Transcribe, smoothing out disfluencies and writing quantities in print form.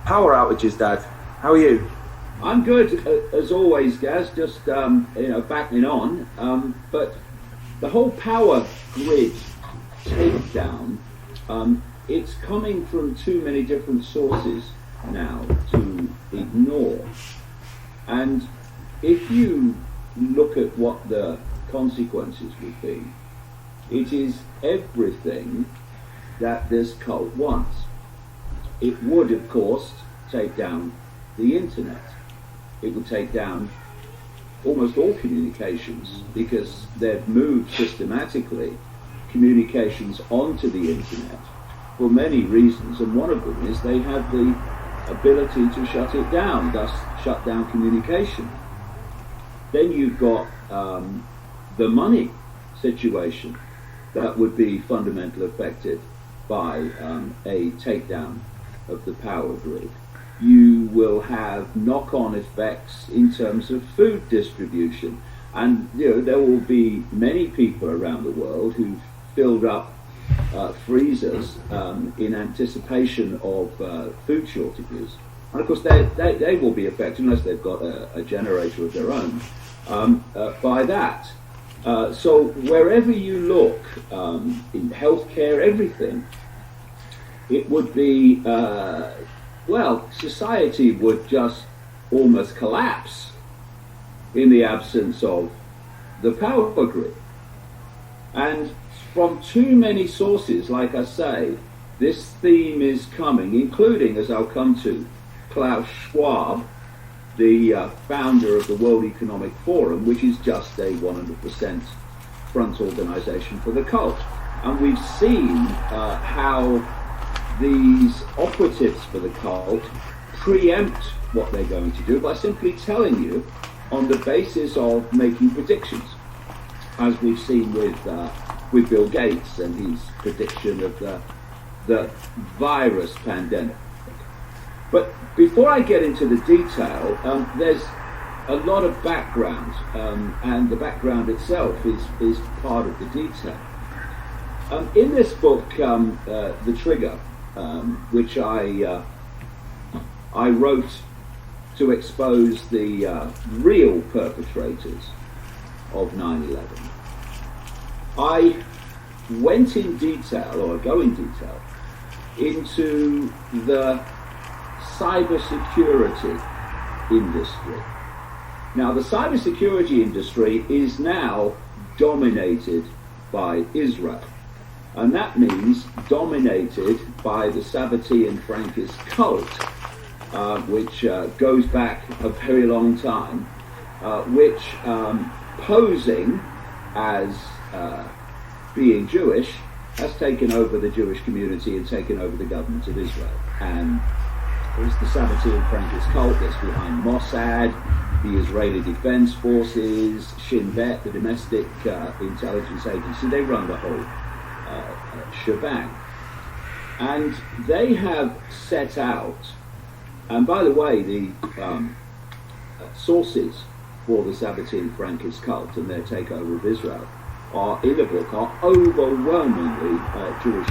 Power outages, Dad. How are you? I'm good as always, Gaz. Just battling on. But the whole power grid takedown, it's coming from too many different sources now to ignore. And if you look at what the consequences would be, it is everything that this cult wants. It would, of course, take down the internet. It would take down almost all communications because they've moved systematically communications onto the internet for many reasons, and one of them is they have the ability to shut it down, thus shut down communication. Then you've got the money situation that would be fundamentally affected by a takedown of the power grid. You will have knock-on effects in terms of food distribution, and there will be many people around the world who've filled up freezers in anticipation of food shortages, and of course they will be affected unless they've got a generator of their own by that. So wherever you look, in healthcare, everything, it would be society would just almost collapse in the absence of the power grid. And from too many sources, like I say, this theme is coming, including, as I'll come to, Klaus Schwab, the founder of the World Economic Forum, which is just a 100% front organization for the cult. And we've seen how these operatives for the cult preempt what they're going to do by simply telling you on the basis of making predictions, as we've seen with Bill Gates and his prediction of the virus pandemic. But before I get into the detail, there's a lot of background, and the background itself is part of the detail. In this book, The Trigger, which I wrote to expose the real perpetrators of 9/11. I went in detail, or go in detail, into the cybersecurity industry. Now, the cybersecurity industry is now dominated by Israel. And that means dominated by the Sabbatean Frankist cult, which goes back a very long time, which posing as being Jewish has taken over the Jewish community and taken over the government of Israel. And there's the Sabbatean Frankist cult that's behind Mossad, the Israeli Defense Forces, Shin Bet, the domestic intelligence agency. They run the whole shebang. And they have set out, and by the way, the sources for the Sabbatean Frankist cult and their takeover of Israel are in the book are overwhelmingly Jewish